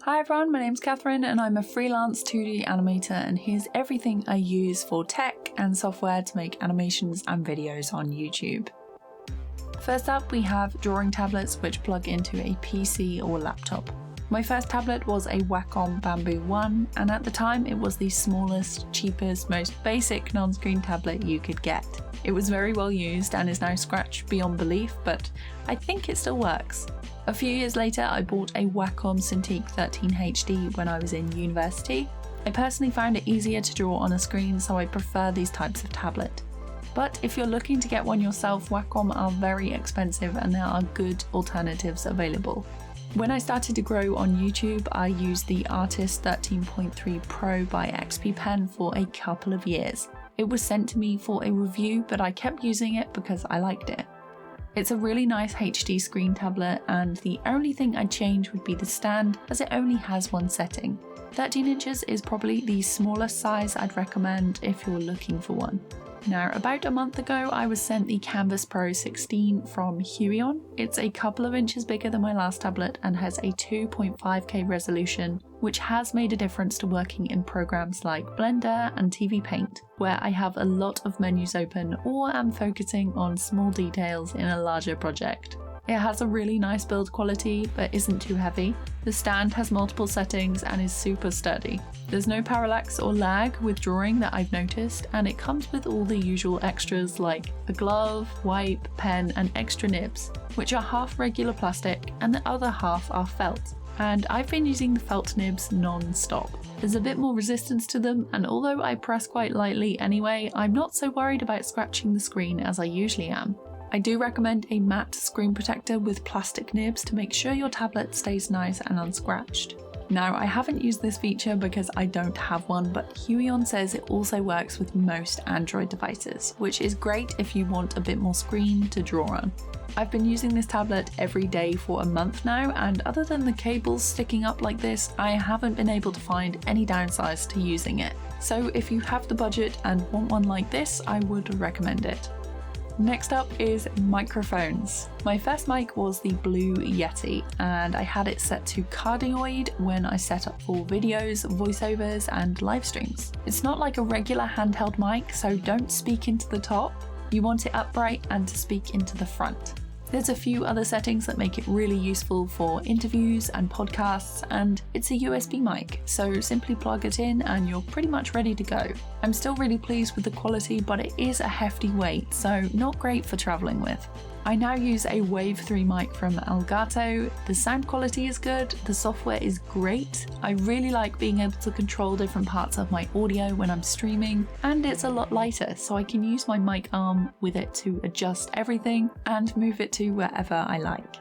Hi everyone, my name's Catherine and I'm a freelance 2D animator, and here's everything I use for tech and software to make animations and videos on YouTube. First up, we have drawing tablets which plug into a PC or laptop. My first tablet was a Wacom Bamboo 1, and at the time it was the smallest, cheapest, most basic non-screen tablet you could get. It was very well used and is now scratched beyond belief, but I think it still works. A few years later, I bought a Wacom Cintiq 13 HD when I was in university. I personally found it easier to draw on a screen, so I prefer these types of tablet. But if you're looking to get one yourself, Wacom are very expensive and there are good alternatives available. When I started to grow on YouTube, I used the Artist 13.3 Pro by XPPen for a couple of years. It was sent to me for a review, but I kept using it because I liked it. It's a really nice HD screen tablet, and the only thing I'd change would be the stand, as it only has one setting. 13 inches is probably the smallest size I'd recommend if you're looking for one. Now, about a month ago, I was sent the Canvas Pro 16 from Huion. It's a couple of inches bigger than my last tablet and has a 2.5K resolution, which has made a difference to working in programs like Blender and TVPaint, where I have a lot of menus open or am focusing on small details in a larger project. It has a really nice build quality, but isn't too heavy. The stand has multiple settings and is super sturdy. There's no parallax or lag with drawing that I've noticed, and it comes with all the usual extras like a glove, wipe, pen, and extra nibs, which are half regular plastic and the other half are felt. And I've been using the felt nibs non-stop. There's a bit more resistance to them, and although I press quite lightly anyway, I'm not so worried about scratching the screen as I usually am. I do recommend a matte screen protector with plastic nibs to make sure your tablet stays nice and unscratched. Now, I haven't used this feature because I don't have one, but Huion says it also works with most Android devices, which is great if you want a bit more screen to draw on. I've been using this tablet every day for a month now, and other than the cables sticking up like this, I haven't been able to find any downsides to using it. So if you have the budget and want one like this, I would recommend it. Next up is microphones. My first mic was the blue Yeti, and I had it set to cardioid when I set up for videos, voiceovers, and live streams. It's not like a regular handheld mic, so don't speak into the top. You want it upright and to speak into the front. There's a few other settings that make it really useful for interviews and podcasts, and it's a USB mic, so simply plug it in and you're pretty much ready to go. I'm still really pleased with the quality, but it is a hefty weight, so not great for traveling with. I now use a Wave 3 mic from Elgato. The sound quality is good, the software is great. I really like being able to control different parts of my audio when I'm streaming, and it's a lot lighter, so I can use my mic arm with it to adjust everything and move it to wherever I like.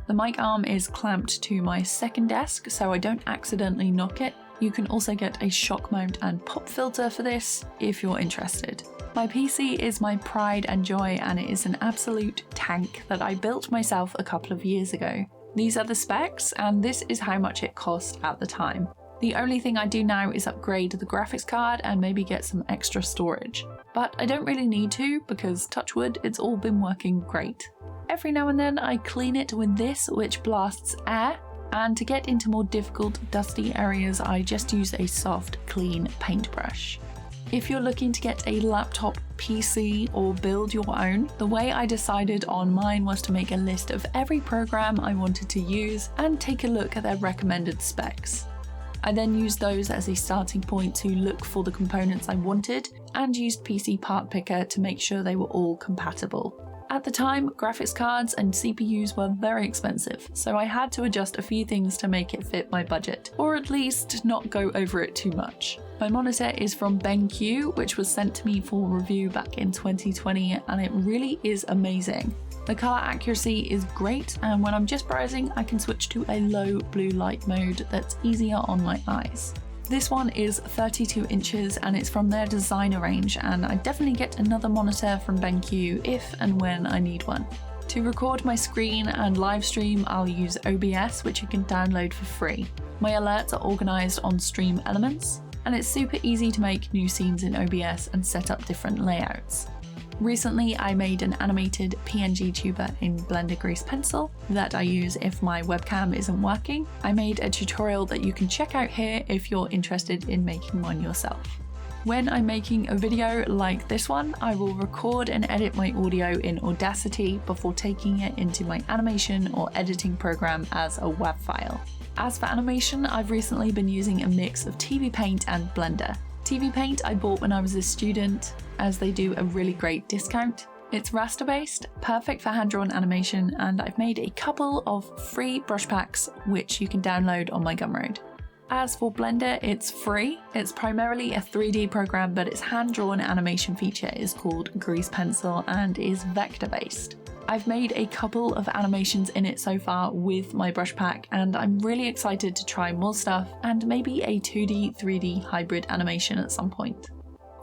The mic arm is clamped to my second desk, so I don't accidentally knock it. You can also get a shock mount and pop filter for this if you're interested. My PC is my pride and joy, and it is an absolute tank that I built myself a couple of years ago. These are the specs, and this is how much it cost at the time. The only thing I do now is upgrade the graphics card and maybe get some extra storage. But I don't really need to, because touch wood, it's all been working great. Every now and then I clean it with this, which blasts air, and to get into more difficult, dusty areas, I just use a soft, clean paintbrush. If you're looking to get a laptop PC or build your own, the way I decided on mine was to make a list of every program I wanted to use and take a look at their recommended specs. I then used those as a starting point to look for the components I wanted and used PC Part Picker to make sure they were all compatible. At the time, graphics cards and CPUs were very expensive, so I had to adjust a few things to make it fit my budget, or at least not go over it too much. My monitor is from BENQ, which was sent to me for review back in 2020, and it really is amazing. The color accuracy is great, and when I'm just browsing, I can switch to a low blue light mode that's easier on my eyes. This one is 32 inches and it's from their designer range, and I definitely get another monitor from BENQ if and when I need one. To record my screen and live stream, I'll use OBS, which you can download for free. My alerts are organised on Stream Elements, and it's super easy to make new scenes in OBS and set up different layouts. Recently, I made an animated PNG tuber in Blender Grease Pencil that I use if my webcam isn't working. I made a tutorial that you can check out here if you're interested in making one yourself. When I'm making a video like this one, I will record and edit my audio in Audacity before taking it into my animation or editing program as a WAV file. As for animation, I've recently been using a mix of TVPaint and Blender. TVPaint I bought when I was a student, as they do a really great discount. It's raster based, perfect for hand-drawn animation, and I've made a couple of free brush packs which you can download on my Gumroad. As for Blender, it's free. It's primarily a 3D program, but its hand-drawn animation feature is called Grease Pencil and is vector-based. I've made a couple of animations in it so far with my brush pack, and I'm really excited to try more stuff and maybe a 2D, 3D hybrid animation at some point.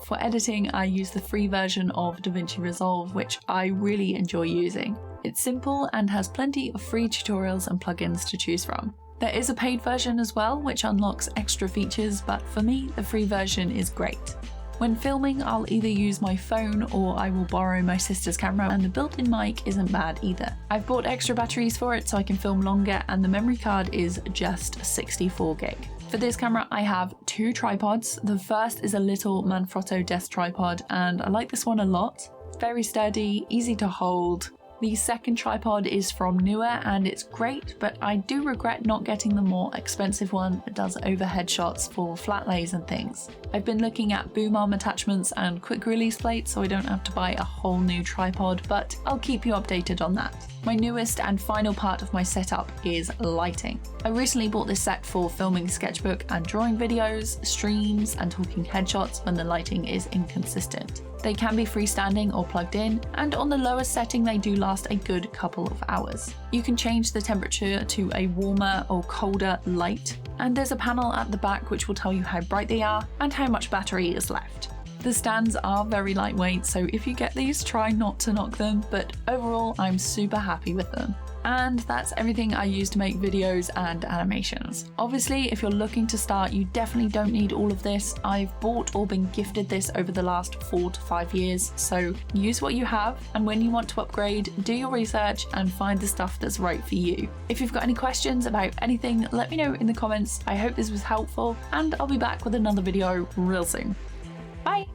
For editing, I use the free version of Davinci Resolve, which I really enjoy using. It's simple and has plenty of free tutorials and plugins to choose from. There is a paid version as well, which unlocks extra features, but for me, the free version is great. When filming, I'll either use my phone or I will borrow my sister's camera, and the built-in mic isn't bad either. I've bought extra batteries for it so I can film longer, and the memory card is just 64 gig. For this camera, I have two tripods. The first is a little Manfrotto desk tripod, and I like this one a lot. It's very sturdy, easy to hold. The second tripod is from Neewer and it's great, but I do regret not getting the more expensive one that does overhead shots for flat lays and things. I've been looking at boom arm attachments and quick release plates so I don't have to buy a whole new tripod, but I'll keep you updated on that. My newest and final part of my setup is lighting. I recently bought this set for filming sketchbook and drawing videos, streams, and talking headshots when the lighting is inconsistent. They can be freestanding or plugged in, and on the lowest setting they do last a good couple of hours. You can change the temperature to a warmer or colder light, and there's a panel at the back which will tell you how bright they are and how much battery is left. The stands are very lightweight, so if you get these, try not to knock them, but overall I'm super happy with them. And that's everything I use to make videos and animations. Obviously, if you're looking to start, you definitely don't need all of this. I've bought or been gifted this over the last 4 to 5 years, so use what you have, and when you want to upgrade, do your research and find the stuff that's right for you. If you've got any questions about anything, let me know in the comments. I hope this was helpful, and I'll be back with another video real soon. Bye!